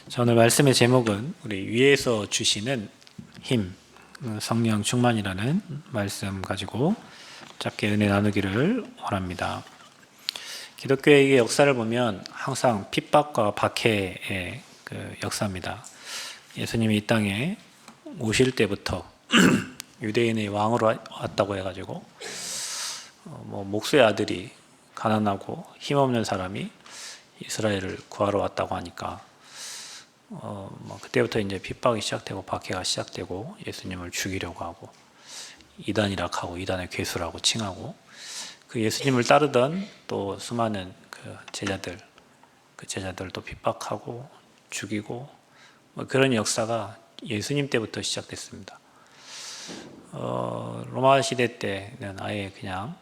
자, 오늘 말씀의 제목은 우리 위에서 주시는 힘, 성령 충만이라는 말씀 가지고 짧게 은혜 나누기를 원합니다. 기독교의 역사를 보면 항상 핍박과 박해의 그 역사입니다. 예수님이 이 땅에 오실 때부터 유대인의 왕으로 왔다고 해가지고 목수의 아들이 가난하고 힘없는 사람이 이스라엘을 구하러 왔다고 하니까 그때부터 이제 핍박이 시작되고 박해가 시작되고 예수님을 죽이려고 하고 이단이라고 이단의 괴수라고 칭하고 그 예수님을 따르던 또 수많은 그 제자들도 핍박하고 죽이고 그런 역사가 예수님 때부터 시작됐습니다. 로마 시대 때는 아예 그냥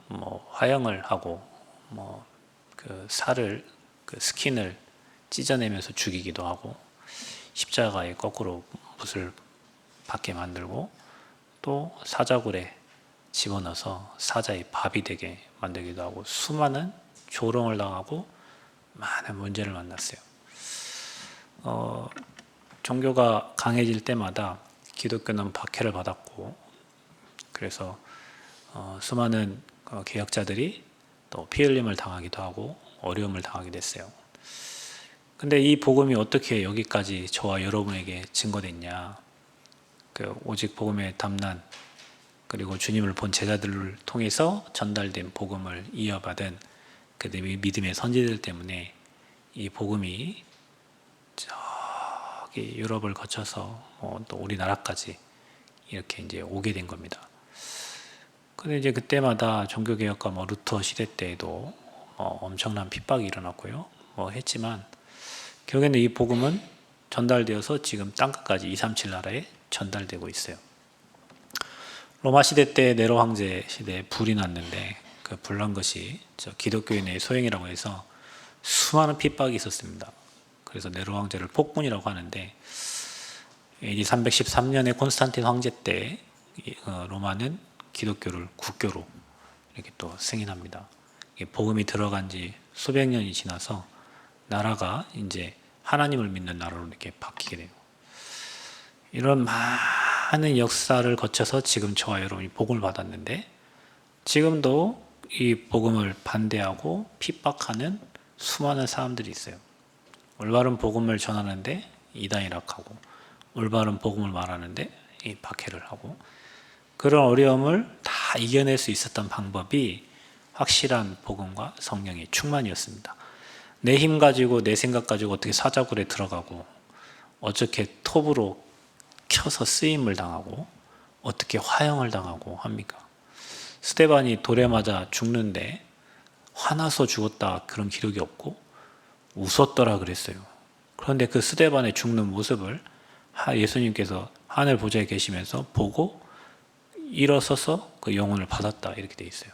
화형을 하고 그 살을 그 스킨을 찢어내면서 죽이기도 하고 십자가에 거꾸로 붓을 박게 만들고 또 사자굴에 집어넣어서 사자의 밥이 되게 만들기도 하고 수많은 조롱을 당하고 많은 문제를 만났어요. 종교가 강해질 때마다 기독교는 박해를 받았고 그래서 수많은 개혁자들이 또 피 흘림을 당하기도 하고 어려움을 당하게 됐어요. 근데 이 복음이 어떻게 여기까지 저와 여러분에게 증거됐냐? 오직 복음의 담난 그리고 주님을 본 제자들을 통해서 전달된 복음을 이어받은 그 믿음의 선지들 때문에 이 복음이 저기 유럽을 거쳐서 또 우리나라까지 이렇게 이제 오게 된 겁니다. 근데 이제 그때마다 종교개혁과 루터 시대 때에도 엄청난 핍박이 일어났고요. 했지만 결국에는 이 복음은 전달되어서 지금 땅끝까지 237 나라에 전달되고 있어요. 로마 시대 때 네로 황제 시대에 불이 났는데 그 불난 것이 기독교인의 소행이라고 해서 수많은 핍박이 있었습니다. 그래서 네로 황제를 폭군이라고 하는데 AD 313년에 콘스탄틴 황제 때 로마는 기독교를 국교로 이렇게 또 승인합니다. 복음이 들어간 지 수백 년이 지나서 나라가 이제 하나님을 믿는 나라로 이렇게 바뀌게 돼요. 이런 많은 역사를 거쳐서 지금 저와 여러분이 복음을 받았는데 지금도 이 복음을 반대하고 핍박하는 수많은 사람들이 있어요. 올바른 복음을 전하는데 이단이라고 하고 올바른 복음을 말하는데 이 박해를 하고 그런 어려움을 다 이겨낼 수 있었던 방법이 확실한 복음과 성령의 충만이었습니다. 내 힘 가지고 내 생각 가지고 어떻게 사자굴에 들어가고 어떻게 톱으로 켜서 쓰임을 당하고 어떻게 화형을 당하고 합니까? 스데반이 돌에 맞아 죽는데 화나서 죽었다 그런 기록이 없고 웃었더라 그랬어요. 그런데 그 스데반의 죽는 모습을 예수님께서 하늘 보좌에 계시면서 보고 일어서서 그 영혼을 받았다 이렇게 돼 있어요.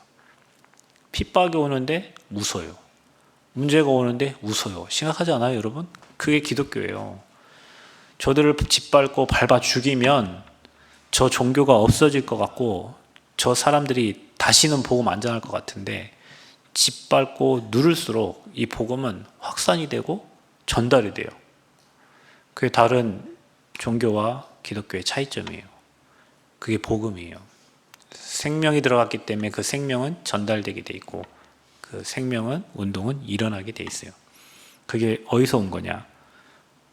핍박이 오는데 웃어요. 문제가 오는데 웃어요. 심각하지 않아요, 여러분? 그게 기독교예요. 저들을 짓밟고 밟아 죽이면 저 종교가 없어질 것 같고 저 사람들이 다시는 복음 안 전할 것 같은데 짓밟고 누를수록 이 복음은 확산이 되고 전달이 돼요. 그게 다른 종교와 기독교의 차이점이에요. 그게 복음이에요. 생명이 들어갔기 때문에 그 생명은 전달되게 돼 있고 그 생명은 운동은 일어나게 돼 있어요. 그게 어디서 온 거냐?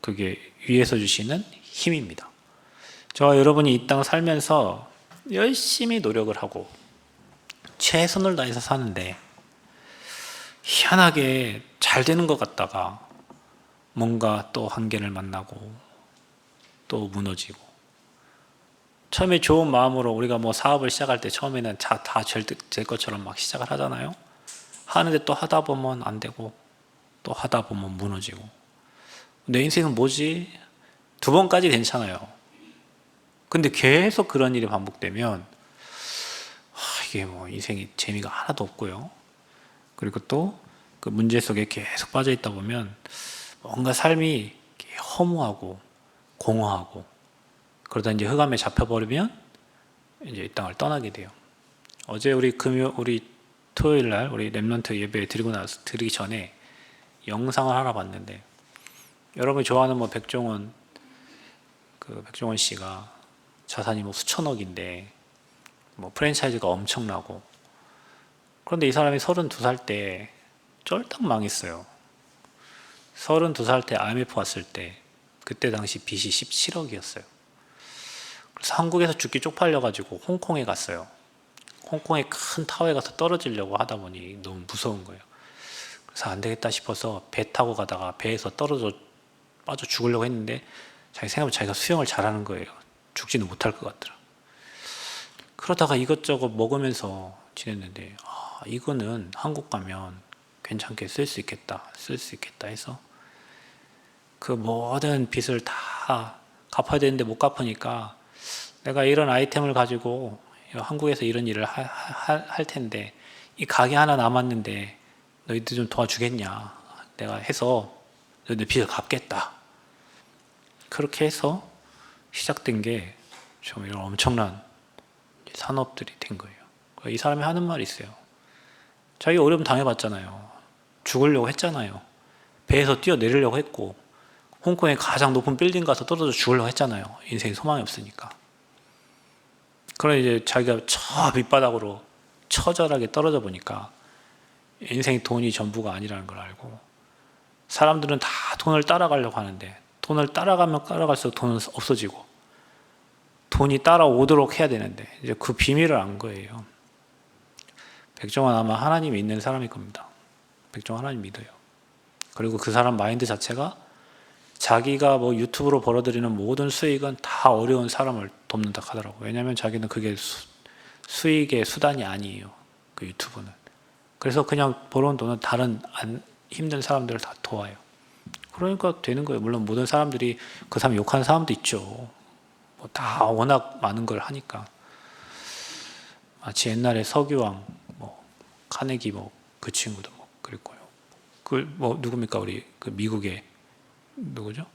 그게 위에서 주시는 힘입니다. 저와 여러분이 이 땅 살면서 열심히 노력을 하고 최선을 다해서 사는데 희한하게 잘 되는 것 같다가 뭔가 또 한계를 만나고 또 무너지고 처음에 좋은 마음으로 우리가 사업을 시작할 때 처음에는 다 될 것처럼 막 시작을 하잖아요. 하는데 또 하다 보면 안 되고 또 하다 보면 무너지고 내 인생은 뭐지? 2번까지 괜찮아요. 근데 계속 그런 일이 반복되면 이게 인생이 재미가 하나도 없고요. 그리고 또 그 문제 속에 계속 빠져 있다 보면 뭔가 삶이 허무하고 공허하고 그러다 이제 흑암에 잡혀버리면 이제 이 땅을 떠나게 돼요. 어제 우리 토요일 날 우리 렘넌트 예배 드리기 전에 영상을 하나 봤는데 여러분이 좋아하는 뭐 백종원 씨가 자산이 뭐 수천억인데 뭐 프랜차이즈가 엄청나고, 그런데 이 사람이 32살 때 쫄딱 망했어요. 32살 때 IMF 왔을 때 그때 당시 빚이 17억이었어요. 그래서 한국에서 죽기 쪽팔려가지고 홍콩에 갔어요. 홍콩에 큰 타워에 가서 떨어지려고 하다 보니 너무 무서운 거예요. 그래서 안 되겠다 싶어서 배 타고 가다가 배에서 빠져 죽으려고 했는데 자기 생각보다 자기가 수영을 잘하는 거예요. 죽지는 못할 것 같더라. 그러다가 이것저것 먹으면서 지냈는데, 이거는 한국 가면 괜찮게 쓸 수 있겠다 해서 그 모든 빚을 다 갚아야 되는데 못 갚으니까 내가 이런 아이템을 가지고 한국에서 이런 일을 할 텐데 이 가게 하나 남았는데 너희들 좀 도와주겠냐, 내가 해서 너희들 빚을 갚겠다. 그렇게 해서 시작된 게 좀 이런 엄청난 산업들이 된 거예요. 이 사람이 하는 말이 있어요. 자기 어려움 당해봤잖아요. 죽으려고 했잖아요. 배에서 뛰어내리려고 했고, 홍콩의 가장 높은 빌딩 가서 떨어져 죽으려고 했잖아요. 인생에 소망이 없으니까. 그러나 이제 자기가 저 밑바닥으로 처절하게 떨어져 보니까 인생이 돈이 전부가 아니라는 걸 알고, 사람들은 다 돈을 따라가려고 하는데 돈을 따라가면 따라갈수록 돈은 없어지고 돈이 따라오도록 해야 되는데 이제 그 비밀을 안 거예요. 백종원 아마 하나님 믿는 사람일 겁니다. 백종원 하나님 믿어요. 그리고 그 사람 마인드 자체가 자기가 뭐 유튜브로 벌어들이는 모든 수익은 다 어려운 사람을 돕는다 하더라고요. 왜냐하면 자기는 그게 수익의 수단이 아니에요. 그 유튜브는. 그래서 그냥 벌어온 돈은 다른 힘든 사람들을 다 도와요. 그러니까 되는 거예요. 물론 모든 사람들이 그 사람 욕하는 사람도 있죠. 뭐 다 워낙 많은 걸 하니까. 마치 옛날에 석유왕, 뭐 카네기 뭐 그 친구도 뭐 그랬고요. 그 뭐 누굽니까, 우리 그 미국의 누구죠?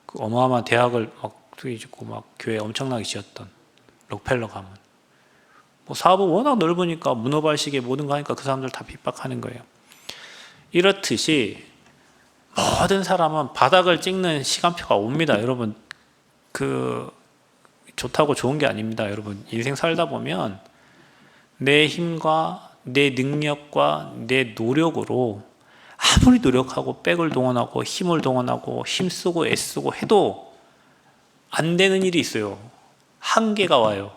그 어마어마한 대학을 막 짓고 막 교회 엄청나게 지었던 록펠러 가문. 뭐 사업은 워낙 넓으니까 문어발식에 모든 거 하니까 그 사람들 다 핍박하는 거예요. 이렇듯이 모든 사람은 바닥을 찍는 시간표가 옵니다. 여러분, 그 좋다고 좋은 게 아닙니다. 여러분, 인생 살다 보면 내 힘과 내 능력과 내 노력으로 아무리 노력하고 백을 동원하고 힘을 동원하고 힘쓰고 애쓰고 해도 안 되는 일이 있어요. 한계가 와요.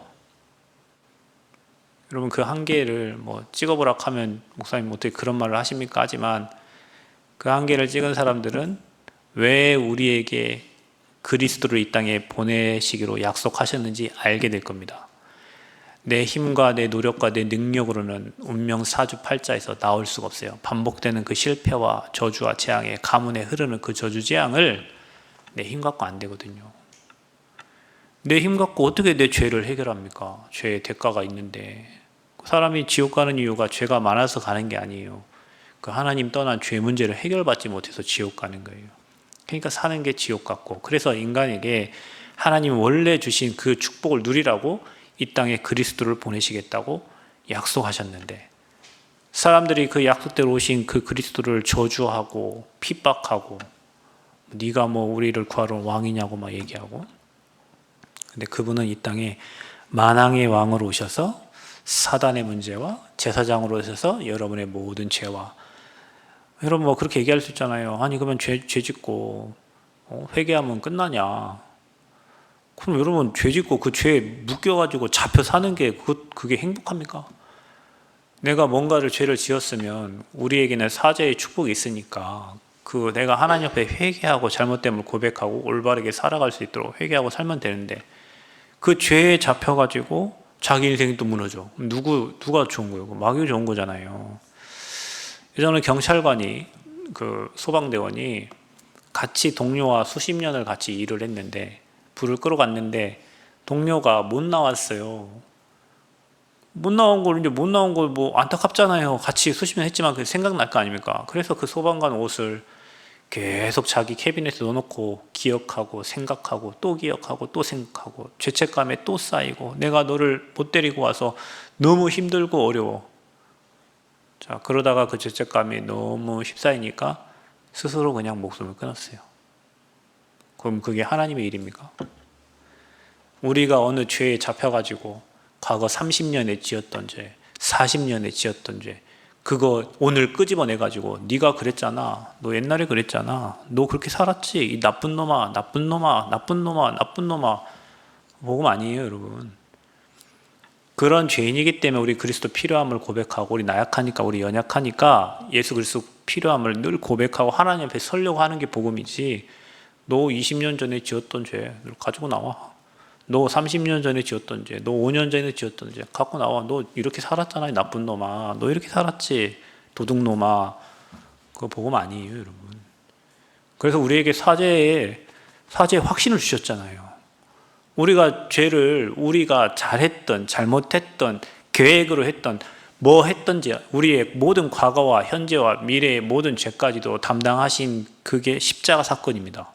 여러분, 그 한계를 뭐 찍어보라 하면 목사님 어떻게 그런 말을 하십니까? 하지만 그 한계를 찍은 사람들은 왜 우리에게 그리스도를 이 땅에 보내시기로 약속하셨는지 알게 될 겁니다. 내 힘과 내 노력과 내 능력으로는 운명 사주팔자에서 나올 수가 없어요. 반복되는 그 실패와 저주와 재앙의 가문에 흐르는 그 저주 재앙을 내 힘 갖고 안 되거든요. 내 힘 갖고 어떻게 내 죄를 해결합니까? 죄의 대가가 있는데. 사람이 지옥 가는 이유가 죄가 많아서 가는 게 아니에요. 그 하나님 떠난 죄 문제를 해결받지 못해서 지옥 가는 거예요. 그러니까 사는 게 지옥 같고, 그래서 인간에게 하나님 원래 주신 그 축복을 누리라고 이 땅에 그리스도를 보내시겠다고 약속하셨는데, 사람들이 그 약속대로 오신 그 그리스도를 저주하고 핍박하고, 네가 뭐 우리를 구하러 왕이냐고 막 얘기하고. 근데 그분은 이 땅에 만왕의 왕으로 오셔서 사단의 문제와 제사장으로 오셔서 여러분의 모든 죄와, 여러분 뭐 그렇게 얘기할 수 있잖아요. 아니 그러면 죄 짓고 회개하면 끝나냐? 그럼 여러분 죄 짓고 그 죄에 묶여가지고 잡혀 사는 게 그게 행복합니까? 내가 뭔가를 죄를 지었으면 우리에게는 사죄의 축복이 있으니까 그 내가 하나님 앞에 회개하고 잘못됨을 고백하고 올바르게 살아갈 수 있도록 회개하고 살면 되는데, 그 죄에 잡혀가지고 자기 인생이 또 무너져. 누가 좋은 거예요? 마귀가 좋은 거잖아요. 예전에 경찰관이 그 소방대원이 같이 동료와 수십 년을 같이 일을 했는데 불을 끌어갔는데 동료가 못 나왔어요. 못 나온 걸 뭐 안타깝잖아요. 같이 수십 년 했지만 그 생각날 거 아닙니까? 그래서 그 소방관 옷을 계속 자기 캐비넷에 넣어놓고 기억하고 생각하고 또 기억하고 또 생각하고 죄책감에 또 쌓이고, 내가 너를 못 데리고 와서 너무 힘들고 어려워. 자, 그러다가 그 죄책감이 너무 휩싸이니까 스스로 그냥 목숨을 끊었어요. 그럼 그게 하나님의 일입니까? 우리가 어느 죄에 잡혀가지고 과거 30년에 지었던 죄, 40년에 지었던 죄, 그거 오늘 끄집어내가지고 네가 그랬잖아, 너 옛날에 그랬잖아, 너 그렇게 살았지, 이 나쁜 놈아, 나쁜 놈아, 나쁜 놈아, 나쁜 놈아, 복음 아니에요, 여러분. 그런 죄인이기 때문에 우리 그리스도 필요함을 고백하고, 우리 나약하니까, 우리 연약하니까 예수 그리스도 필요함을 늘 고백하고 하나님 앞에 서려고 하는 게 복음이지. 너 20년 전에 지었던 죄 가지고 나와. 너 30년 전에 지었던 죄, 너 5년 전에 지었던 죄 갖고 나와. 너 이렇게 살았잖아, 나쁜 놈아. 너 이렇게 살았지, 도둑놈아. 그거 복음 아니에요, 여러분. 그래서 우리에게 사죄의 확신을 주셨잖아요. 우리가 죄를, 우리가 잘했던, 잘못했던, 계획으로 했던, 뭐 했던지 우리의 모든 과거와 현재와 미래의 모든 죄까지도 담당하신 그게 십자가 사건입니다.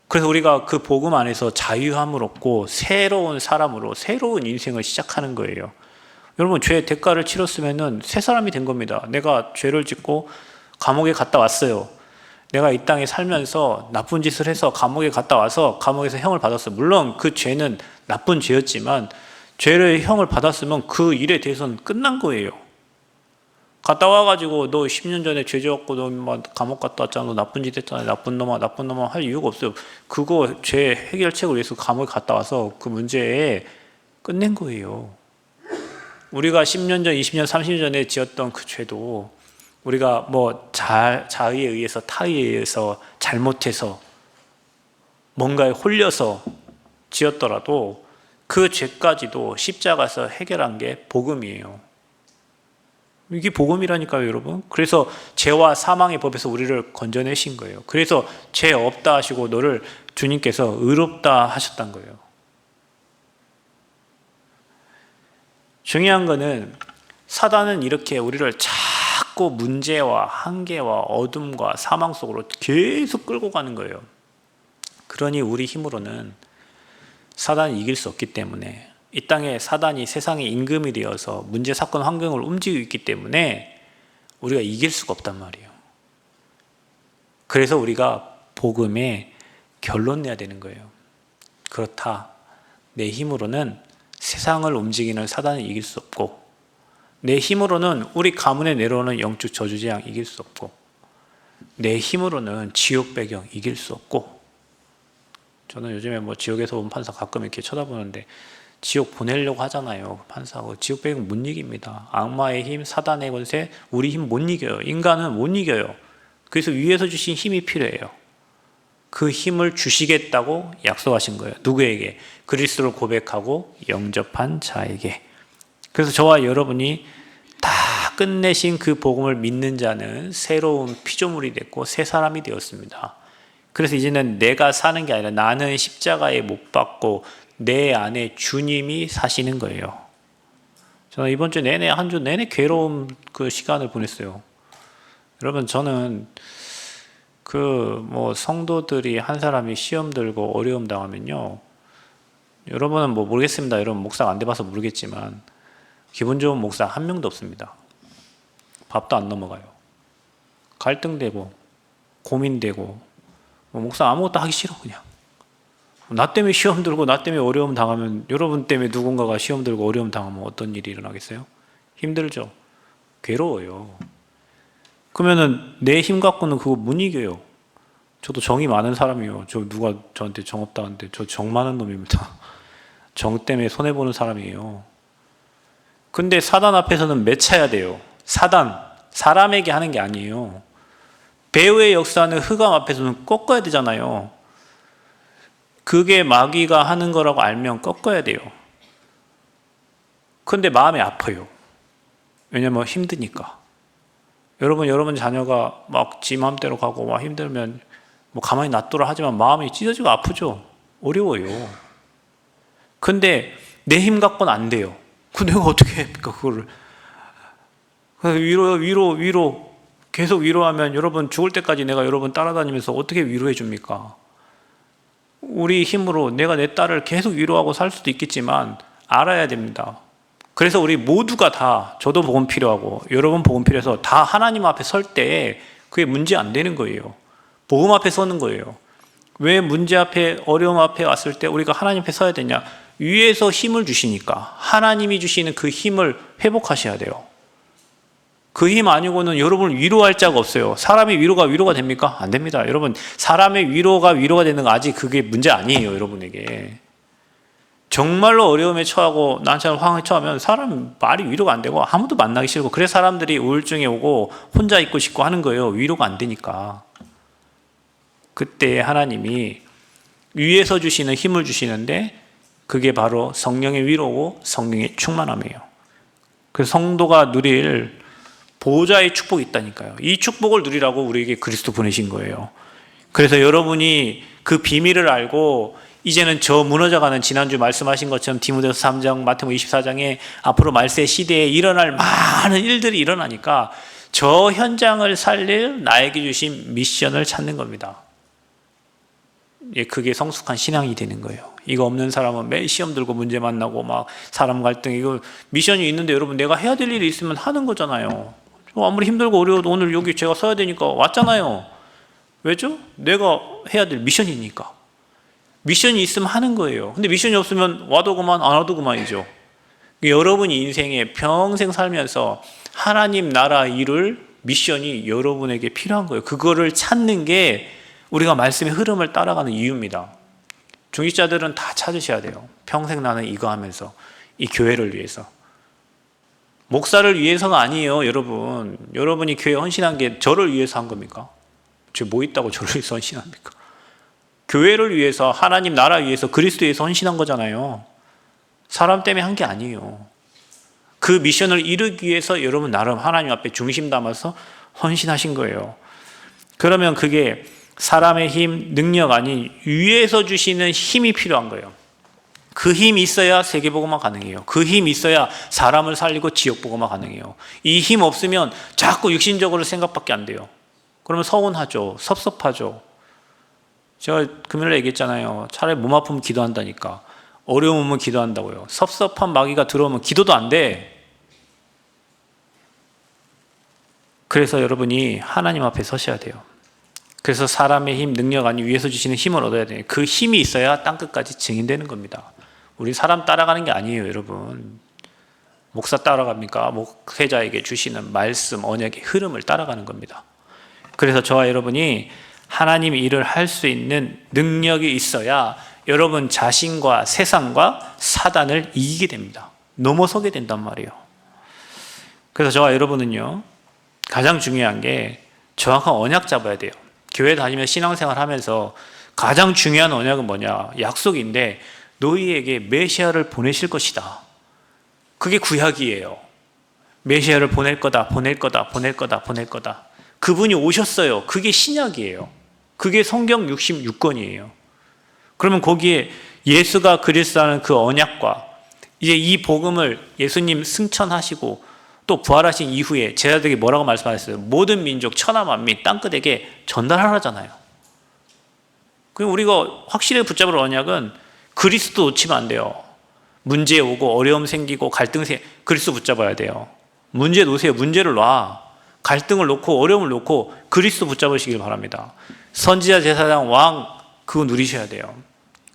그래서 우리가 그 복음 안에서 자유함을 얻고 새로운 사람으로 새로운 인생을 시작하는 거예요. 여러분, 죄의 대가를 치렀으면 새 사람이 된 겁니다. 내가 죄를 짓고 감옥에 갔다 왔어요. 내가 이 땅에 살면서 나쁜 짓을 해서 감옥에 갔다 와서 감옥에서 형을 받았어요. 물론 그 죄는 나쁜 죄였지만 죄를 형을 받았으면 그 일에 대해서는 끝난 거예요. 갔다 와가지고 너 10년 전에 죄 지었고 너 감옥 갔다 왔잖아, 너 나쁜 짓 했잖아, 나쁜 놈아 할 이유가 없어요. 그거 죄 해결책을 위해서 감옥에 갔다 와서 그 문제에 끝낸 거예요. 우리가 10년 전, 20년, 30년 전에 지었던 그 죄도 우리가 뭐 자의에 의해서, 타의에 의해서, 잘못해서, 뭔가에 홀려서 지었더라도 그 죄까지도 십자가에서 해결한 게 복음이에요. 이게 복음이라니까요, 여러분. 그래서 죄와 사망의 법에서 우리를 건져내신 거예요. 그래서 죄 없다 하시고 너를 주님께서 의롭다 하셨단 거예요. 중요한 거는 사단은 이렇게 우리를 자꾸 문제와 한계와 어둠과 사망 속으로 계속 끌고 가는 거예요. 그러니 우리 힘으로는 사단이 이길 수 없기 때문에, 이 땅에 사단이 세상의 임금이 되어서 문제, 사건, 환경을 움직이고 있기 때문에 우리가 이길 수가 없단 말이에요. 그래서 우리가 복음에 결론 내야 되는 거예요. 그렇다, 내 힘으로는 세상을 움직이는 사단을 이길 수 없고, 내 힘으로는 우리 가문에 내려오는 영적 저주재앙 이길 수 없고, 내 힘으로는 지옥 배경 이길 수 없고. 저는 요즘에 뭐 지옥에서 온 판사 가끔 이렇게 쳐다보는데 지옥 보내려고 하잖아요. 판사하고. 지옥 배경 못 이깁니다. 악마의 힘, 사단의 권세, 우리 힘 못 이겨요. 인간은 못 이겨요. 그래서 위에서 주신 힘이 필요해요. 그 힘을 주시겠다고 약속하신 거예요. 누구에게? 그리스도를 고백하고 영접한 자에게. 그래서 저와 여러분이 다 끝내신 그 복음을 믿는 자는 새로운 피조물이 됐고 새 사람이 되었습니다. 그래서 이제는 내가 사는 게 아니라 나는 십자가에 못 박고 내 안에 주님이 사시는 거예요. 저는 이번 주 내내, 한 주 내내 괴로운 그 시간을 보냈어요. 여러분, 저는 성도들이 한 사람이 시험 들고 어려움 당하면요, 여러분은 뭐 모르겠습니다. 여러분 목사가 안 돼봐서 모르겠지만 기분 좋은 목사 한 명도 없습니다. 밥도 안 넘어가요. 갈등되고 고민되고 목사 아무것도 하기 싫어. 그냥 나 때문에 시험 들고 나 때문에 어려움 당하면, 여러분 때문에 누군가가 시험 들고 어려움 당하면 어떤 일이 일어나겠어요? 힘들죠. 괴로워요. 그러면은 내 힘 갖고는 그거 못 이겨요. 저도 정이 많은 사람이에요. 누가 저한테 정 없다는데 저 정 많은 놈입니다. 정 때문에 손해보는 사람이에요. 근데 사단 앞에서는 맺혀야 돼요. 사람에게 하는 게 아니에요. 배후의 역사는 흑암 앞에서는 꺾어야 되잖아요. 그게 마귀가 하는 거라고 알면 꺾어야 돼요. 근데 마음이 아파요. 왜냐면 힘드니까. 여러분 자녀가 막 지 마음대로 가고 막 힘들면 뭐 가만히 놔두라 하지만 마음이 찢어지고 아프죠. 어려워요. 근데 내 힘 갖고는 안 돼요. 그 내가 어떻게 합니까, 그거를. 위로 계속 위로하면 여러분 죽을 때까지 내가 여러분 따라다니면서 어떻게 위로해 줍니까? 우리 힘으로 내가 내 딸을 계속 위로하고 살 수도 있겠지만 알아야 됩니다. 그래서 우리 모두가 다, 저도 복음 필요하고 여러분 복음 필요해서 다 하나님 앞에 설 때 그게 문제 안 되는 거예요. 복음 앞에 서는 거예요. 왜 문제 앞에, 어려움 앞에 왔을 때 우리가 하나님 앞에 서야 되냐? 위에서 힘을 주시니까 하나님이 주시는 그 힘을 회복하셔야 돼요. 그 힘 아니고는 여러분을 위로할 자가 없어요. 사람의 위로가 됩니까? 안 됩니다. 여러분, 사람의 위로가 되는 거 아직 그게 문제 아니에요, 여러분에게. 정말로 어려움에 처하고 난처한 상황에 처하면 사람 말이 위로가 안 되고 아무도 만나기 싫고, 그래서 사람들이 우울증에 오고 혼자 있고 싶고 하는 거예요. 위로가 안 되니까. 그때 하나님이 위에서 주시는 힘을 주시는데 그게 바로 성령의 위로고 성령의 충만함이에요. 그래서 성도가 누릴 보호자의 축복이 있다니까요. 이 축복을 누리라고 우리에게 그리스도 보내신 거예요. 그래서 여러분이 그 비밀을 알고 이제는 저 무너져가는, 지난주 말씀하신 것처럼 디모데후서 3장, 마태복음 24장에 앞으로 말세 시대에 일어날 많은 일들이 일어나니까 저 현장을 살릴 나에게 주신 미션을 찾는 겁니다. 예, 그게 성숙한 신앙이 되는 거예요. 이거 없는 사람은 매일 시험 들고 문제 만나고 막 사람 갈등, 이거 미션이 있는데 여러분 내가 해야 될 일이 있으면 하는 거잖아요. 아무리 힘들고 어려워도 오늘 여기 제가 서야 되니까 왔잖아요. 왜죠? 내가 해야 될 미션이니까. 미션이 있으면 하는 거예요. 근데 미션이 없으면 와도 그만 안 와도 그만이죠. 여러분이 인생에 평생 살면서 하나님 나라 일을 미션이 여러분에게 필요한 거예요. 그거를 찾는 게 우리가 말씀의 흐름을 따라가는 이유입니다. 중직자들은 다 찾으셔야 돼요. 평생 나는 이거 하면서 이 교회를 위해서. 목사를 위해서가 아니에요, 여러분. 여러분이 교회에 헌신한 게 저를 위해서 한 겁니까? 저 뭐 있다고 저를 위해서 헌신합니까? 교회를 위해서, 하나님 나라 위해서, 그리스도 위해서 헌신한 거잖아요. 사람 때문에 한 게 아니에요. 그 미션을 이루기 위해서 여러분 나름 하나님 앞에 중심 담아서 헌신하신 거예요. 그러면 그게 사람의 힘, 능력 아닌 위에서 주시는 힘이 필요한 거예요. 그 힘이 있어야 세계복음화 가능해요. 그 힘이 있어야 사람을 살리고 지역복음화 가능해요. 이 힘 없으면 자꾸 육신적으로 생각밖에 안 돼요. 그러면 서운하죠. 섭섭하죠. 제가 금요일에 얘기했잖아요. 차라리 몸 아프면 기도한다니까. 어려움 오면 기도한다고요. 섭섭한 마귀가 들어오면 기도도 안 돼. 그래서 여러분이 하나님 앞에 서셔야 돼요. 그래서 사람의 힘, 능력 아닌 위에서 주시는 힘을 얻어야 돼요. 그 힘이 있어야 땅끝까지 증인되는 겁니다. 우리 사람 따라가는 게 아니에요, 여러분. 목사 따라갑니까? 목회자에게 주시는 말씀, 언약의 흐름을 따라가는 겁니다. 그래서 저와 여러분이 하나님 일을 할 수 있는 능력이 있어야 여러분 자신과 세상과 사단을 이기게 됩니다. 넘어서게 된단 말이에요. 그래서 저와 여러분은요, 가장 중요한 게 정확한 언약 잡아야 돼요. 교회 다니며 신앙생활 하면서 가장 중요한 언약은 뭐냐? 약속인데 너희에게 메시아를 보내실 것이다. 그게 구약이에요. 메시아를 보낼 거다, 보낼 거다, 보낼 거다, 보낼 거다. 그분이 오셨어요. 그게 신약이에요. 그게 성경 66권이에요. 그러면 거기에 예수가 그리스도라는 그 언약과 이제 이 복음을 예수님 승천하시고 또 부활하신 이후에 제자들에게 뭐라고 말씀하셨어요? 모든 민족, 천하 만민, 땅끝에게 전달하라잖아요. 그럼 우리가 확실히 붙잡을 언약은 그리스도 놓치면 안 돼요. 문제 오고 어려움 생기고 갈등 그리스도 붙잡아야 돼요. 문제 놓으세요. 문제를 놔. 갈등을 놓고 어려움을 놓고 그리스도 붙잡으시길 바랍니다. 선지자, 제사장, 왕 그거 누리셔야 돼요.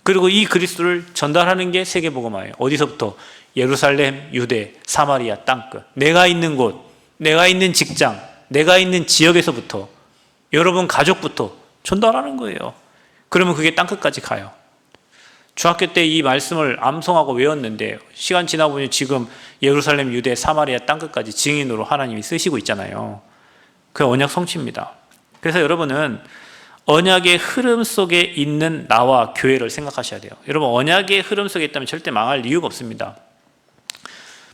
그리고 이 그리스도를 전달하는 게 세계복음화예요. 어디서부터? 예루살렘, 유대, 사마리아 땅끝. 내가 있는 곳, 내가 있는 직장, 내가 있는 지역에서부터, 여러분 가족부터 전달하는 거예요. 그러면 그게 땅끝까지 가요. 중학교 때 이 말씀을 암송하고 외웠는데 시간 지나 보니 지금 예루살렘, 유대, 사마리아 땅끝까지 증인으로 하나님이 쓰시고 있잖아요. 그 언약 성취입니다. 그래서 여러분은 언약의 흐름 속에 있는 나와 교회를 생각하셔야 돼요. 여러분 언약의 흐름 속에 있다면 절대 망할 이유가 없습니다.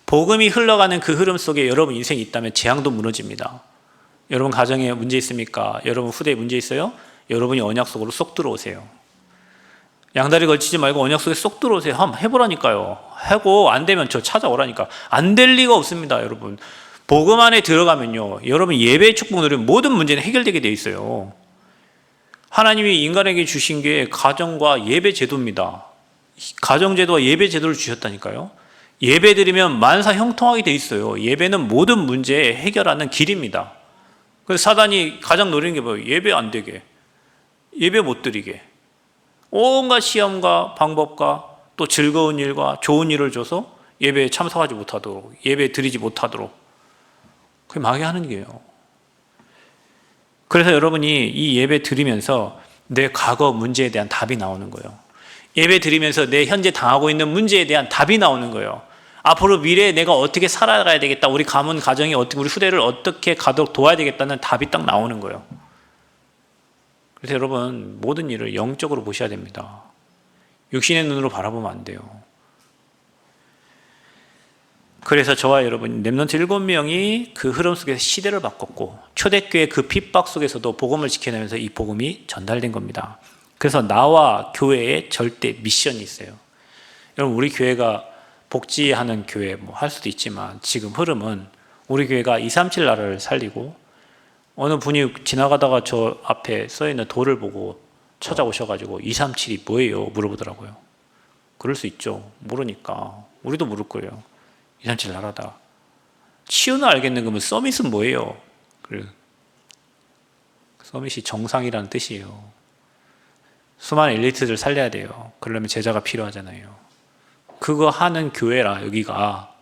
복음이 흘러가는 그 흐름 속에 여러분 인생이 있다면 재앙도 무너집니다. 여러분 가정에 문제 있습니까? 여러분 후대에 문제 있어요? 여러분이 언약 속으로 쏙 들어오세요. 양다리 걸치지 말고 언약 속에 쏙 들어오세요. 한번 해보라니까요. 하고 안 되면 저 찾아오라니까. 안 될 리가 없습니다, 여러분. 복음 안에 들어가면요, 여러분 예배의 축복 누리면 모든 문제는 해결되게 돼 있어요. 하나님이 인간에게 주신 게 가정과 예배 제도입니다. 가정 제도와 예배 제도를 주셨다니까요. 예배 드리면 만사 형통하게 돼 있어요. 예배는 모든 문제 해결하는 길입니다. 그래서 사단이 가장 노리는 게 뭐예요? 예배 안 되게, 예배 못 드리게, 온갖 시험과 방법과 또 즐거운 일과 좋은 일을 줘서 예배에 참석하지 못하도록, 예배 드리지 못하도록 그게 마귀하는 게요. 그래서 여러분이 이 예배 드리면서 내 과거 문제에 대한 답이 나오는 거예요. 예배 드리면서 내 현재 당하고 있는 문제에 대한 답이 나오는 거예요. 앞으로 미래에 내가 어떻게 살아가야 되겠다, 우리 가문 가정이 어떻게, 우리 후대를 어떻게 가도록 도와야 되겠다는 답이 딱 나오는 거예요. 그래서 여러분, 모든 일을 영적으로 보셔야 됩니다. 육신의 눈으로 바라보면 안 돼요. 그래서 저와 여러분, 렘넌트 7명이 그 흐름 속에서 시대를 바꿨고 초대교회 그 핍박 속에서도 복음을 지켜내면서 이 복음이 전달된 겁니다. 그래서 나와 교회의 절대 미션이 있어요. 여러분, 우리 교회가 복지하는 교회 뭐 할 수도 있지만 지금 흐름은 우리 교회가 237 나라를 살리고, 어느 분이 지나가다가 저 앞에 써있는 돌을 보고 찾아오셔가지고 237이 뭐예요? 물어보더라고요. 그럴 수 있죠. 모르니까. 우리도 모를 거예요. 237 나라다. 치유는 알겠는 거면 서밋은 뭐예요? 그래. 서밋이 정상이라는 뜻이에요. 수많은 엘리트들 살려야 돼요. 그러려면 제자가 필요하잖아요. 그거 하는 교회라, 여기가.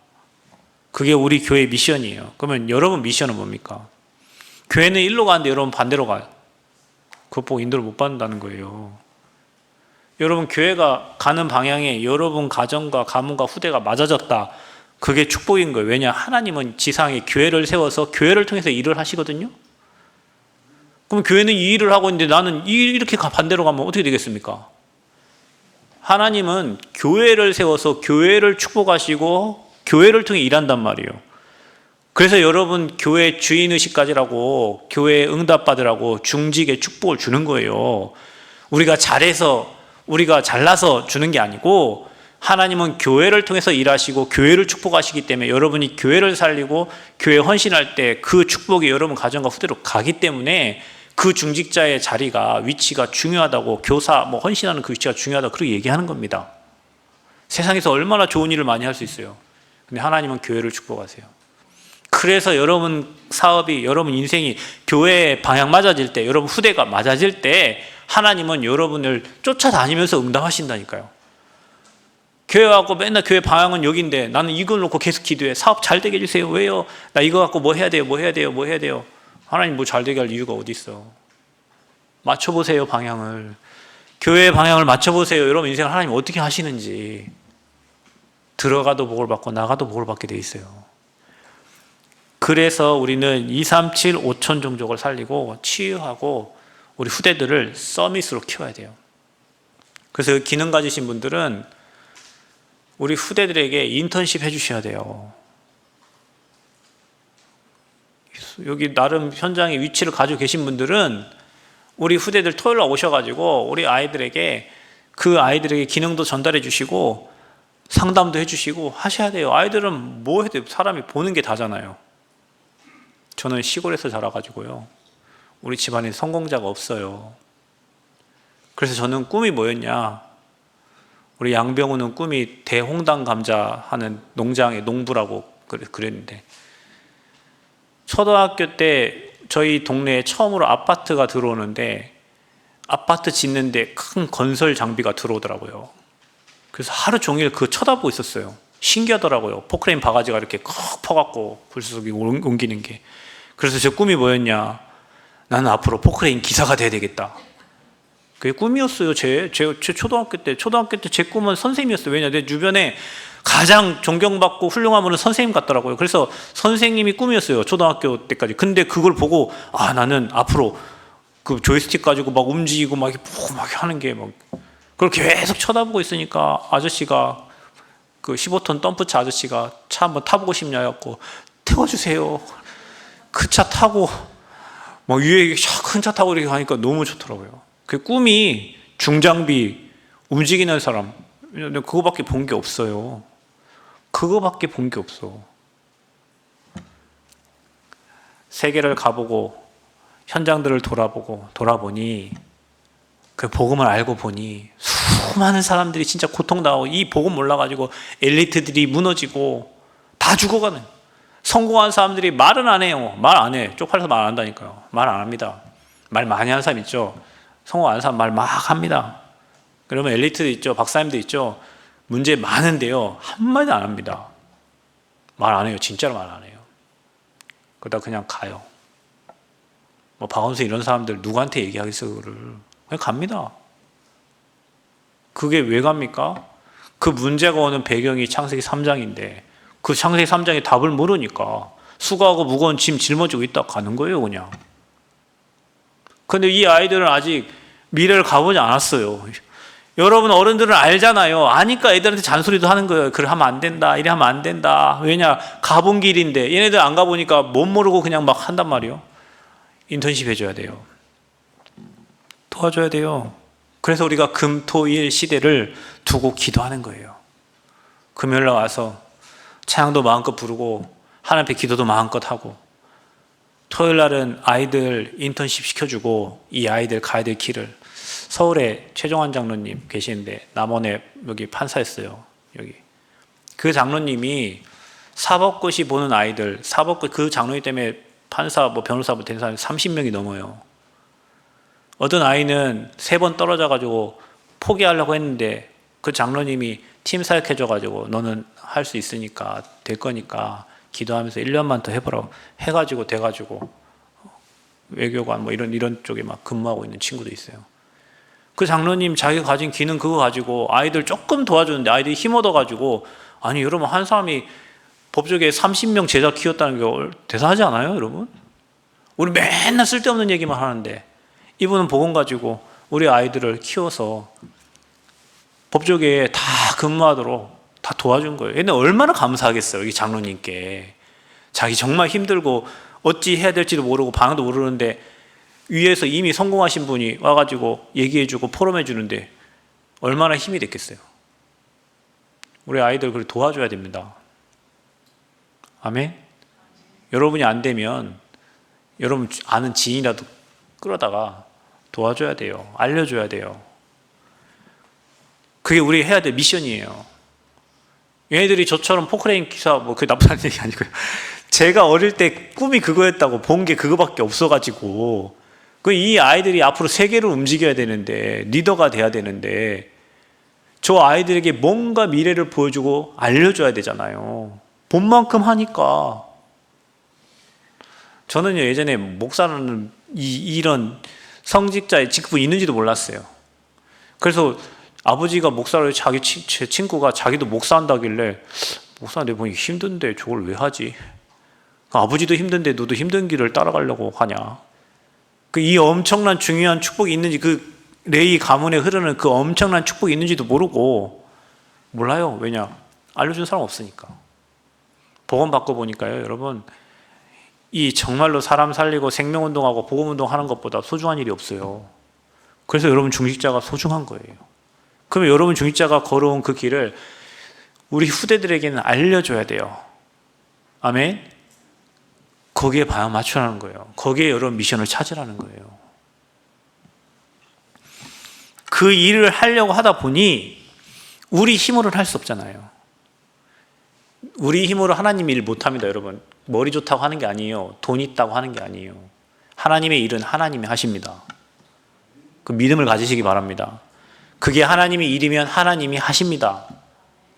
그게 우리 교회의 미션이에요. 그러면 여러분 미션은 뭡니까? 교회는 일로 가는데 여러분 반대로 가요. 그것 보고 인도를 못 받는다는 거예요. 여러분, 교회가 가는 방향에 여러분 가정과 가문과 후대가 맞아졌다. 그게 축복인 거예요. 왜냐? 하나님은 지상에 교회를 세워서 교회를 통해서 일을 하시거든요. 그럼 교회는 이 일을 하고 있는데 나는 이렇게 반대로 가면 어떻게 되겠습니까? 하나님은 교회를 세워서 교회를 축복하시고 교회를 통해 일한단 말이에요. 그래서 여러분, 교회 주인의식 가지라고, 교회에 응답받으라고 중직의 축복을 주는 거예요. 우리가 잘해서, 우리가 잘나서 주는 게 아니고, 하나님은 교회를 통해서 일하시고 교회를 축복하시기 때문에 여러분이 교회를 살리고 교회에 헌신할 때 그 축복이 여러분 가정과 후대로 가기 때문에 그 중직자의 자리가, 위치가 중요하다고, 교사 뭐 헌신하는 그 위치가 중요하다고 그렇게 얘기하는 겁니다. 세상에서 얼마나 좋은 일을 많이 할 수 있어요. 근데 하나님은 교회를 축복하세요. 그래서 여러분 사업이, 여러분 인생이 교회의 방향 맞아질 때, 여러분 후대가 맞아질 때 하나님은 여러분을 쫓아다니면서 응답하신다니까요. 교회 갖고 맨날 교회 방향은 여기인데 나는 이걸 놓고 계속 기도해. 사업 잘 되게 해주세요. 왜요? 나 이거 갖고 뭐 해야 돼요? 뭐 해야 돼요? 뭐 해야 돼요? 하나님 뭐 잘 되게 할 이유가 어디 있어? 맞춰보세요, 방향을. 교회의 방향을 맞춰보세요. 여러분 인생을 하나님 어떻게 하시는지. 들어가도 복을 받고 나가도 복을 받게 돼 있어요. 그래서 우리는 237 5천 종족을 살리고 치유하고 우리 후대들을 서밋으로 키워야 돼요. 그래서 기능 가지신 분들은 우리 후대들에게 인턴십 해주셔야 돼요. 여기 나름 현장에 위치를 가지고 계신 분들은 우리 후대들 토요일날 오셔가지고 우리 아이들에게, 그 아이들에게 기능도 전달해 주시고 상담도 해주시고 하셔야 돼요. 아이들은 뭐 해야 돼요? 사람이 보는 게 다잖아요. 저는 시골에서 자라가지고요, 우리 집안에 성공자가 없어요. 그래서 저는 꿈이 뭐였냐, 우리 양병우는 꿈이 대홍당 감자 하는 농장의 농부라고 그랬는데, 초등학교 때 저희 동네에 처음으로 아파트가 들어오는데 아파트 짓는데 큰 건설 장비가 들어오더라고요. 그래서 하루 종일 그거 쳐다보고 있었어요. 신기하더라고요. 포크레인 바가지가 이렇게 콕 퍼갖고 불쑥이 옮기는 게. 그래서 제 꿈이 뭐였냐, 나는 앞으로 포크레인 기사가 돼야 되겠다. 그게 꿈이었어요. 제 초등학교 때 제 꿈은 선생님이었어요. 왜냐, 내 주변에 가장 존경받고 훌륭한 분은 선생님 같더라고요. 그래서 선생님이 꿈이었어요, 초등학교 때까지. 근데 그걸 보고, 아, 나는 앞으로 그 조이스틱 가지고 막 움직이고 막 하는 게 막, 그걸 계속 쳐다보고 있으니까 아저씨가, 그 15톤 덤프차 아저씨가 차 한번 타보고 싶냐 해갖고, 태워주세요. 그 차 타고 막 위에 큰 차 타고 이렇게 가니까 너무 좋더라고요. 그 꿈이 중장비, 움직이는 사람, 그거밖에 본 게 없어요. 그거밖에 본 게 없어. 세계를 가보고 현장들을 돌아보니, 그 복음을 알고 보니 수많은 사람들이 진짜 고통당하고, 이 복음 몰라가지고 엘리트들이 무너지고 다 죽어가는, 성공한 사람들이 말은 안 해요. 말 안 해. 쪽팔려서 말 안 한다니까요. 말 안 합니다. 말 많이 하는 사람 있죠. 성공 안 하는 사람 말 막 합니다. 그러면 엘리트도 있죠. 박사님도 있죠. 문제 많은데요. 한마디도 안 합니다. 말 안 해요. 진짜로 말 안 해요. 그러다 그냥 가요. 뭐 박원순 이런 사람들 누구한테 얘기하겠어 그거를. 그냥 갑니다. 그게 왜 갑니까? 그 문제가 오는 배경이 창세기 3장인데 그 창세기 3장의 답을 모르니까 수고하고 무거운 짐 짊어지고 있다 가는 거예요 그냥. 근데 이 아이들은 아직 미래를 가보지 않았어요. 여러분 어른들은 알잖아요. 아니까 애들한테 잔소리도 하는 거예요. 그래 하면 안 된다. 이래 하면 안 된다. 왜냐? 가본 길인데 얘네들 안 가보니까 못 모르고 그냥 막 한단 말이에요. 인턴십 해줘야 돼요. 도와줘야 돼요. 그래서 우리가 금, 토, 일 시대를 두고 기도하는 거예요. 금요일날 와서 찬양도 마음껏 부르고 하나님 앞에 기도도 마음껏 하고 토요일날은 아이들 인턴십 시켜주고 이 아이들 가야 될 길을 서울에 최종환 장로님 계시는데 남원에 여기 판사였어요. 여기 그 장로님이 사법고시 보는 아이들 사법고시 그 장로님 때문에 판사 뭐 변호사 뭐 된 사람이 30명이 넘어요. 어떤 아이는 3번 떨어져가지고 포기하려고 했는데 그 장로님이 팀 사역해줘가지고 너는 할 수 있으니까 될 거니까 기도하면서 1년만 더 해보라고 해가지고 돼가지고 외교관 뭐 이런 쪽에 막 근무하고 있는 친구도 있어요. 그 장로님 자기가 가진 기능 그거 가지고 아이들 조금 도와주는데 아이들이 힘 얻어가지고 아니 여러분 한 사람이 법조계 30명 제자 키웠다는 게 대단하지 않아요 여러분? 우리 맨날 쓸데없는 얘기만 하는데 이분은 복음 가지고 우리 아이들을 키워서 법조계에 다 근무하도록 다 도와준 거예요. 얘는 얼마나 감사하겠어요 이 장로님께. 자기 정말 힘들고 어찌 해야 될지도 모르고 방향도 모르는데 위에서 이미 성공하신 분이 와가지고 얘기해주고 포럼해주는데 얼마나 힘이 됐겠어요. 우리 아이들 그걸 도와줘야 됩니다. 아멘? 여러분이 안 되면 여러분 아는 지인이라도 끌어다가 도와줘야 돼요. 알려줘야 돼요. 그게 우리 해야 될 미션이에요. 얘네들이 저처럼 포크레인 기사 뭐 그게 나쁘다는 얘기 아니고요. 제가 어릴 때 꿈이 그거였다고 본 게 그거밖에 없어가지고 이 아이들이 앞으로 세계를 움직여야 되는데 리더가 돼야 되는데 저 아이들에게 뭔가 미래를 보여주고 알려줘야 되잖아요. 본 만큼 하니까. 저는요 예전에 목사는 이런 성직자의 직분이 있는지도 몰랐어요. 그래서 아버지가 목사를 제 친구가 자기도 목사한다길래 목사 내 보니 힘든데 저걸 왜 하지? 아버지도 힘든데 너도 힘든 길을 따라가려고 하냐? 이 엄청난 중요한 축복이 있는지 그 레위 가문에 흐르는 그 엄청난 축복이 있는지도 모르고 몰라요. 왜냐? 알려준 사람 없으니까. 복음 받고 보니까요 여러분 이 정말로 사람 살리고 생명운동하고 복음운동하는 것보다 소중한 일이 없어요. 그래서 여러분 중직자가 소중한 거예요. 그러면 여러분 중직자가 걸어온 그 길을 우리 후대들에게는 알려줘야 돼요. 아멘? 거기에 방향 맞추라는 거예요. 거기에 여러분 미션을 찾으라는 거예요. 그 일을 하려고 하다 보니 우리 힘으로는 할 수 없잖아요. 우리 힘으로 하나님 일 못합니다 여러분. 머리 좋다고 하는 게 아니에요. 돈 있다고 하는 게 아니에요. 하나님의 일은 하나님이 하십니다. 그 믿음을 가지시기 바랍니다. 그게 하나님의 일이면 하나님이 하십니다.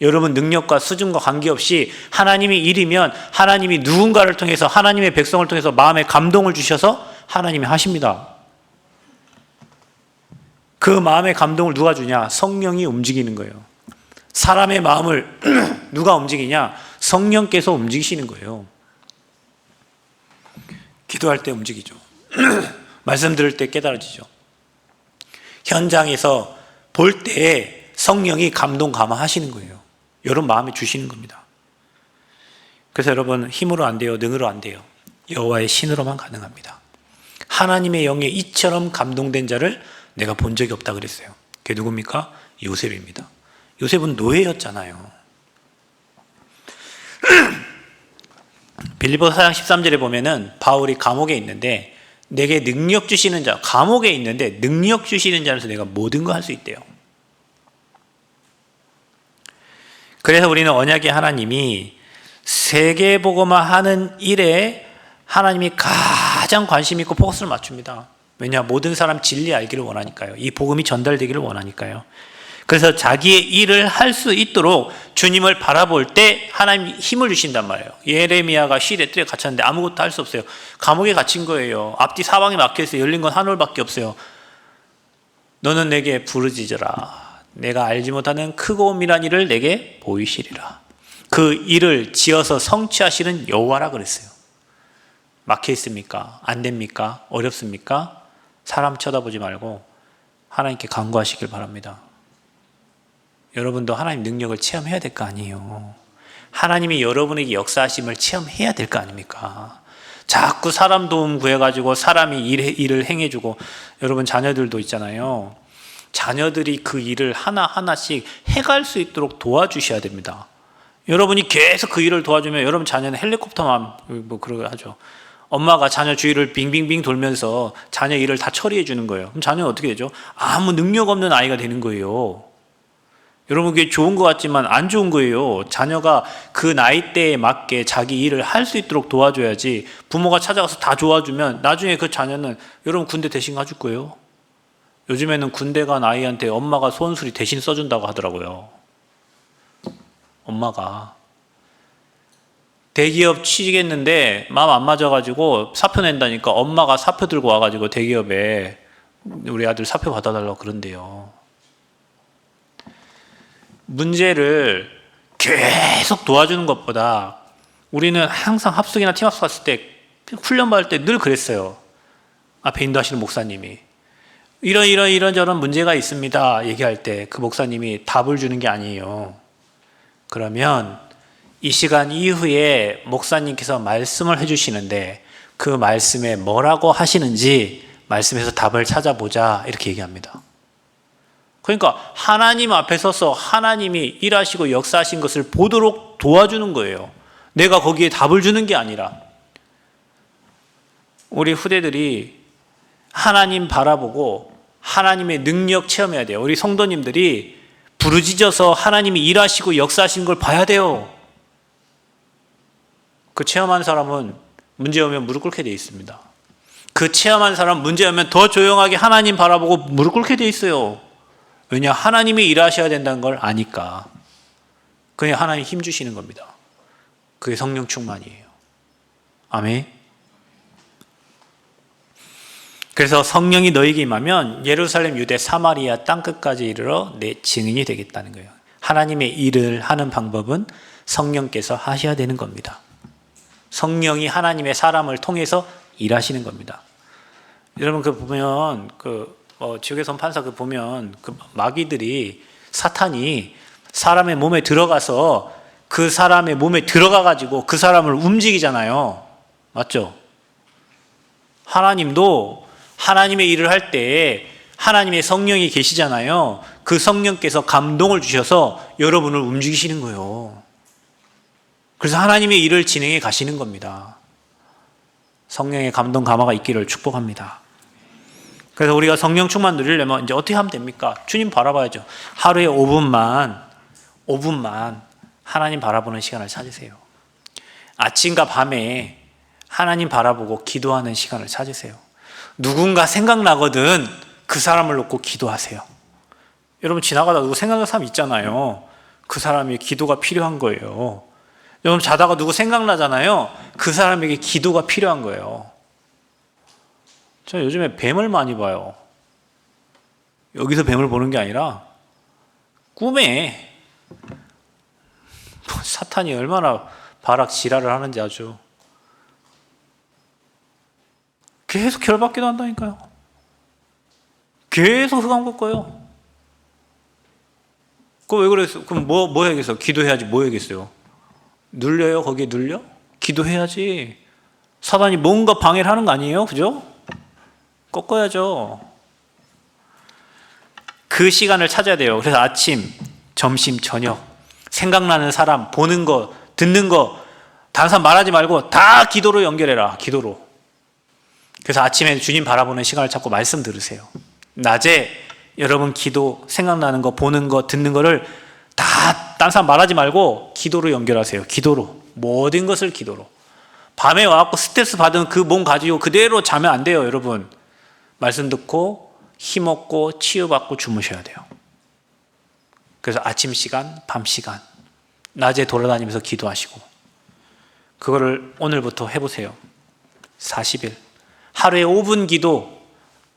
여러분 능력과 수준과 관계없이 하나님의 일이면 하나님이 누군가를 통해서 하나님의 백성을 통해서 마음에 감동을 주셔서 하나님이 하십니다. 그 마음의 감동을 누가 주냐? 성령이 움직이는 거예요. 사람의 마음을 누가 움직이냐? 성령께서 움직이시는 거예요. 기도할 때 움직이죠. 말씀 들을 때 깨달아지죠. 현장에서 볼 때에 성령이 감동 감화하시는 거예요. 여러분 마음에 주시는 겁니다. 그래서 여러분 힘으로 안 돼요. 능으로 안 돼요. 여호와의 신으로만 가능합니다. 하나님의 영에 이처럼 감동된 자를 내가 본 적이 없다 그랬어요. 그게 누굽니까? 요셉입니다. 요셉은 노예였잖아요. 빌립보서 4장 13절에 보면은 바울이 감옥에 있는데 내게 능력 주시는 자, 감옥에 있는데 능력 주시는 자로서 내가 모든 거 할 수 있대요. 그래서 우리는 언약의 하나님이 세계복음화 하는 일에 하나님이 가장 관심 있고 포커스를 맞춥니다. 왜냐? 모든 사람 진리 알기를 원하니까요. 이 복음이 전달되기를 원하니까요. 그래서 자기의 일을 할 수 있도록 주님을 바라볼 때 하나님이 힘을 주신단 말이에요. 예레미야가 시대 뜰에 갇혔는데 아무것도 할 수 없어요. 감옥에 갇힌 거예요. 앞뒤 사방에 막혀있어요. 열린 건 하늘밖에 없어요. 너는 내게 부르짖어라. 내가 알지 못하는 크고 엄밀한 일을 내게 보이시리라. 그 일을 지어서 성취하시는 여호와라 그랬어요. 막혀 있습니까? 안 됩니까? 어렵습니까? 사람 쳐다보지 말고 하나님께 간구하시길 바랍니다. 여러분도 하나님 능력을 체험해야 될 거 아니에요. 하나님이 여러분에게 역사하심을 체험해야 될 거 아닙니까? 자꾸 사람 도움 구해가지고 사람이 일을 행해주고, 여러분 자녀들도 있잖아요. 자녀들이 그 일을 하나하나씩 해갈 수 있도록 도와주셔야 됩니다. 여러분이 계속 그 일을 도와주면 여러분 자녀는 헬리콥터만 뭐 그러게 하죠. 엄마가 자녀 주위를 빙빙빙 돌면서 자녀 일을 다 처리해 주는 거예요. 그럼 자녀는 어떻게 되죠? 아무 능력 없는 아이가 되는 거예요. 여러분 그게 좋은 것 같지만 안 좋은 거예요. 자녀가 그 나이대에 맞게 자기 일을 할 수 있도록 도와줘야지, 부모가 찾아가서 다 도와주면 나중에 그 자녀는 여러분 군대 대신 가줄 거예요. 요즘에는 군대 간 아이한테 엄마가 소원수리 대신 써준다고 하더라고요. 엄마가 대기업 취직했는데 마음 안 맞아가지고 사표 낸다니까 엄마가 사표 들고 와가지고 대기업에 우리 아들 사표 받아달라고 그런대요. 문제를 계속 도와주는 것보다 우리는 항상 합숙이나 팀합숙 갔을 때 훈련 받을 때 늘 그랬어요. 앞에 인도하시는 목사님이 이런저런 문제가 있습니다 얘기할 때 그 목사님이 답을 주는 게 아니에요. 그러면 이 시간 이후에 목사님께서 말씀을 해주시는데 그 말씀에 뭐라고 하시는지 말씀에서 답을 찾아보자 이렇게 얘기합니다. 그러니까 하나님 앞에 서서 하나님이 일하시고 역사하신 것을 보도록 도와주는 거예요. 내가 거기에 답을 주는 게 아니라. 우리 후대들이 하나님 바라보고 하나님의 능력 체험해야 돼요. 우리 성도님들이 부르짖어서 하나님이 일하시고 역사하시는 걸 봐야 돼요. 그 체험한 사람은 문제 오면 무릎 꿇게 되어 있습니다. 그 체험한 사람은 문제 오면 더 조용하게 하나님 바라보고 무릎 꿇게 되어 있어요. 왜냐? 하나님이 일하셔야 된다는 걸 아니까. 그냥 하나님 힘 주시는 겁니다. 그게 성령 충만이에요. 아멘. 그래서 성령이 너에게 임하면 예루살렘, 유대, 사마리아 땅끝까지 이르러 내 증인이 되겠다는 거예요. 하나님의 일을 하는 방법은 성령께서 하셔야 되는 겁니다. 성령이 하나님의 사람을 통해서 일하시는 겁니다. 여러분 그 보면 지옥의 선 판사 그 보면 그 마귀들이, 사탄이 사람의 몸에 들어가서 그 사람의 몸에 들어가 가지고 그 사람을 움직이잖아요. 맞죠? 하나님도 하나님의 일을 할 때 하나님의 성령이 계시잖아요. 그 성령께서 감동을 주셔서 여러분을 움직이시는 거예요. 그래서 하나님의 일을 진행해 가시는 겁니다. 성령의 감동 감화가 있기를 축복합니다. 그래서 우리가 성령 충만 누리려면 이제 어떻게 하면 됩니까? 주님 바라봐야죠. 하루에 5분만 하나님 바라보는 시간을 찾으세요. 아침과 밤에 하나님 바라보고 기도하는 시간을 찾으세요. 누군가 생각나거든 그 사람을 놓고 기도하세요. 여러분 지나가다 누구 생각나는 사람 있잖아요. 그 사람이 기도가 필요한 거예요. 여러분 자다가 누구 생각나잖아요. 그 사람에게 기도가 필요한 거예요. 저 요즘에 뱀을 많이 봐요. 여기서 뱀을 보는 게 아니라 꿈에 사탄이 얼마나 발악 지랄을 하는지 아주 계속 결박기도 한다니까요. 계속 흑암 꺾어요. 그거 왜 그랬어? 그럼 뭐 해야겠어? 기도해야지. 뭐 해야겠어요? 눌려요? 거기에 눌려? 기도해야지. 사단이 뭔가 방해를 하는 거 아니에요? 그죠? 꺾어야죠. 그 시간을 찾아야 돼요. 그래서 아침, 점심, 저녁 생각나는 사람, 보는 거, 듣는 거 다른 사람 말하지 말고 다 기도로 연결해라. 기도로. 그래서 아침에 주님 바라보는 시간을 찾고 말씀 들으세요. 낮에 여러분 기도, 생각나는 거, 보는 거, 듣는 거를 다 딴 사람 말하지 말고 기도로 연결하세요. 기도로. 모든 것을 기도로. 밤에 와갖고 스트레스 받은 그 몸 가지고 그대로 자면 안 돼요, 여러분. 말씀 듣고 힘없고 치유받고 주무셔야 돼요. 그래서 아침 시간, 밤 시간, 낮에 돌아다니면서 기도하시고, 그거를 오늘부터 해보세요. 40일. 하루에 5분 기도,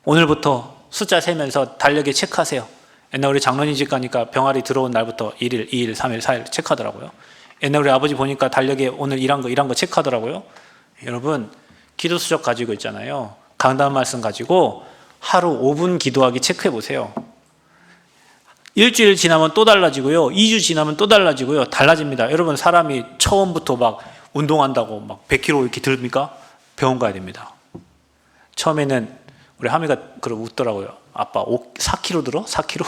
오늘부터 숫자 세면서 달력에 체크하세요. 옛날 우리 장로님 집 가니까 병아리 들어온 날부터 1일, 2일, 3일, 4일 체크하더라고요. 옛날 우리 아버지 보니까 달력에 오늘 일한 거 체크하더라고요. 여러분, 기도 수적 가지고 있잖아요. 강단 말씀 가지고 하루 5분 기도하기 체크해 보세요. 일주일 지나면 또 달라지고요. 2주 지나면 또 달라지고요. 달라집니다. 여러분, 사람이 처음부터 막 운동한다고 막 100kg 이렇게 들습니까? 병원 가야 됩니다. 처음에는 우리 하미가 그러고 웃더라고요. 아빠 4kg 들어? 4kg?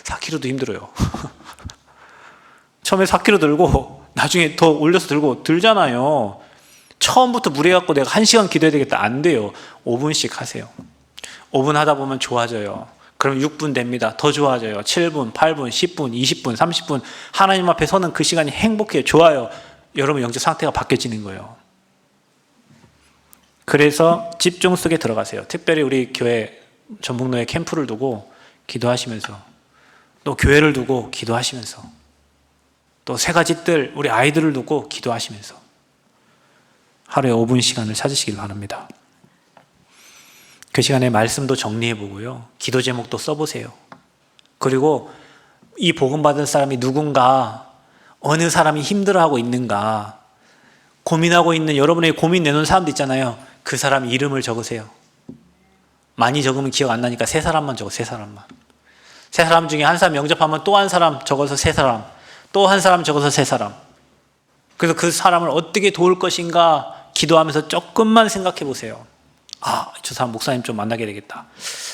4kg도 힘들어요. 처음에 4kg 들고 나중에 더 올려서 들잖아요. 처음부터 무리해갖고 내가 1시간 기도해야 되겠다. 안 돼요. 5분씩 하세요. 5분 하다 보면 좋아져요. 그럼 6분 됩니다. 더 좋아져요. 7분, 8분, 10분, 20분, 30분 하나님 앞에 서는 그 시간이 행복해요. 좋아요. 여러분 영적 상태가 바뀌어지는 거예요. 그래서 집중 속에 들어가세요. 특별히 우리 교회 전북로에 캠프를 두고 기도하시면서, 또 교회를 두고 기도하시면서, 또 세 가지 뜰 우리 아이들을 두고 기도하시면서 하루에 5분 시간을 찾으시길 바랍니다. 그 시간에 말씀도 정리해 보고요. 기도 제목도 써보세요. 그리고 이 복음 받은 사람이 누군가, 어느 사람이 힘들어하고 있는가, 고민하고 있는 여러분의 고민 내놓은 사람도 있잖아요. 그 사람 이름을 적으세요. 많이 적으면 기억 안 나니까 3사람만 적어. 3사람만. 3사람 중에 한 사람 영접하면 또 한 사람 적어서 3사람, 또 한 사람 적어서 3사람. 그래서 그 사람을 어떻게 도울 것인가 기도하면서 조금만 생각해 보세요. 아, 저 사람 목사님 좀 만나게 되겠다.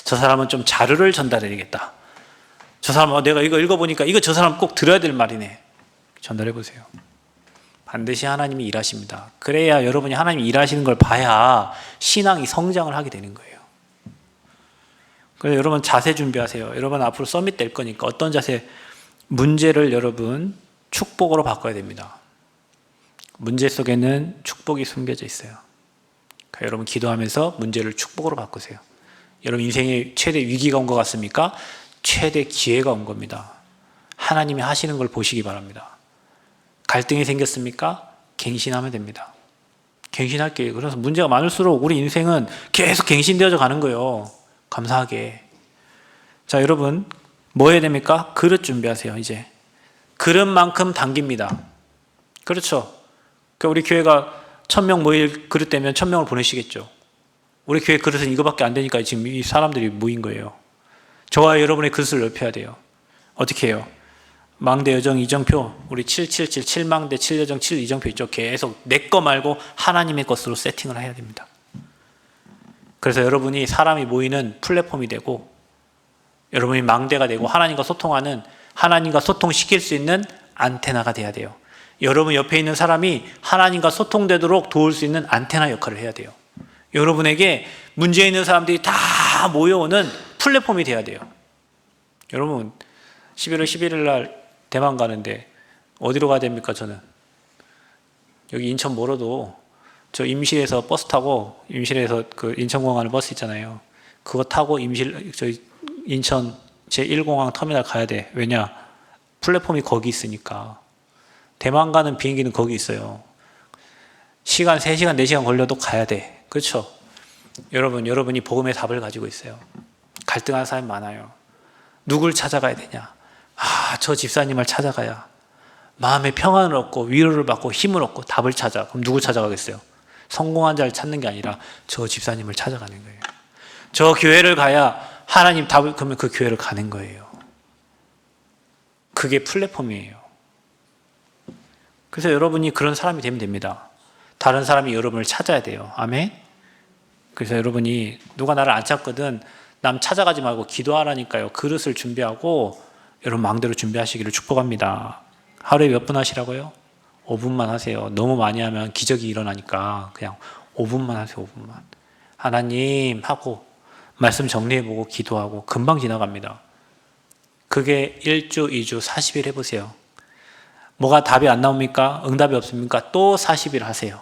저 사람은 좀 자료를 전달해야 되겠다. 저 사람 내가 이거 읽어보니까 이거 저 사람 꼭 들어야 될 말이네. 전달해 보세요. 반드시 하나님이 일하십니다. 그래야 여러분이 하나님이 일하시는 걸 봐야 신앙이 성장을 하게 되는 거예요. 그래서 여러분 자세 준비하세요. 여러분 앞으로 서밋 될 거니까 어떤 자세, 문제를 여러분 축복으로 바꿔야 됩니다. 문제 속에는 축복이 숨겨져 있어요. 그러니까 여러분 기도하면서 문제를 축복으로 바꾸세요. 여러분 인생에 최대 위기가 온 것 같습니까? 최대 기회가 온 겁니다. 하나님이 하시는 걸 보시기 바랍니다. 갈등이 생겼습니까? 갱신하면 됩니다. 갱신할게요. 그래서 문제가 많을수록 우리 인생은 계속 갱신되어져 가는 거예요. 감사하게. 자, 여러분 뭐 해야 됩니까? 그릇 준비하세요. 이제 그릇만큼 당깁니다. 그렇죠? 그러니까 우리 교회가 1000명 모일 그릇 되면 1000명을 보내시겠죠. 우리 교회 그릇은 이거밖에 안 되니까 지금 이 사람들이 모인 거예요. 저와 여러분의 그릇을 넓혀야 돼요. 어떻게 해요? 망대 여정 이정표, 우리 777 7망대 7여정 7 이정표 있죠. 계속 내 거 말고 하나님의 것으로 세팅을 해야 됩니다. 그래서 여러분이 사람이 모이는 플랫폼이 되고, 여러분이 망대가 되고, 하나님과 소통하는, 하나님과 소통시킬 수 있는 안테나가 돼야 돼요. 여러분 옆에 있는 사람이 하나님과 소통되도록 도울 수 있는 안테나 역할을 해야 돼요. 여러분에게 문제 있는 사람들이 다 모여오는 플랫폼이 돼야 돼요. 여러분 11월 11일 날 대만 가는데 어디로 가야 됩니까? 저는 여기 인천 멀어도 저 임실에서 버스 타고, 임실에서 그 인천공항 가는 버스 있잖아요. 그거 타고 저희 인천 제1공항 터미널 가야 돼. 왜냐? 플랫폼이 거기 있으니까. 대만 가는 비행기는 거기 있어요. 시간 3시간 4시간 걸려도 가야 돼. 그렇죠? 여러분이 복음의 답을 가지고 있어요. 갈등하는 사람이 많아요. 누굴 찾아가야 되냐? 저 집사님을 찾아가야 마음의 평안을 얻고 위로를 받고 힘을 얻고 답을 찾아. 그럼 누굴 찾아가겠어요? 성공한 자를 찾는 게 아니라 저 집사님을 찾아가는 거예요. 저 교회를 가야 하나님 답을, 그러면 그 교회를 가는 거예요. 그게 플랫폼이에요. 그래서 여러분이 그런 사람이 되면 됩니다. 다른 사람이 여러분을 찾아야 돼요. 아멘? 그래서 여러분이 누가 나를 안 찾거든 남 찾아가지 말고 기도하라니까요. 그릇을 준비하고 여러분 망대로 준비하시기를 축복합니다. 하루에 몇 분 하시라고요? 5분만 하세요. 너무 많이 하면 기적이 일어나니까 그냥 5분만 하세요. 5분만. 하나님 하고 말씀 정리해보고 기도하고 금방 지나갑니다. 그게 1주, 2주, 40일 해보세요. 뭐가 답이 안 나옵니까? 응답이 없습니까? 또 40일 하세요.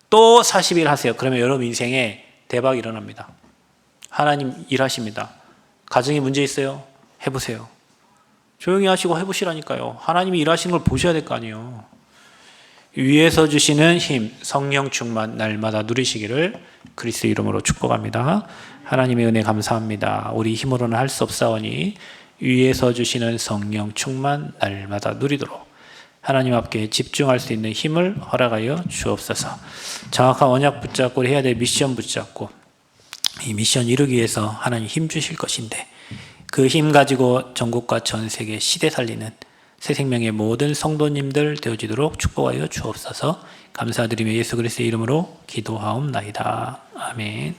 또 40일 하세요. 그러면 여러분 인생에 대박이 일어납니다. 하나님 일하십니다. 가정에 문제 있어요? 해보세요. 조용히 하시고 해보시라니까요. 하나님이 일하시는 걸 보셔야 될 거 아니에요. 위에서 주시는 힘, 성령 충만 날마다 누리시기를 그리스도 이름으로 축복합니다. 하나님의 은혜 감사합니다. 우리 힘으로는 할 수 없사오니 위에서 주시는 성령 충만 날마다 누리도록 하나님 앞에 집중할 수 있는 힘을 허락하여 주옵소서. 정확한 언약 붙잡고 해야 될 미션 붙잡고 이 미션 이루기 위해서 하나님 힘 주실 것인데 그 힘 가지고 전국과 전 세계 시대 살리는 새 생명의 모든 성도님들 되어지도록 축복하여 주옵소서. 감사드리며 예수 그리스도의 이름으로 기도하옵나이다. 아멘.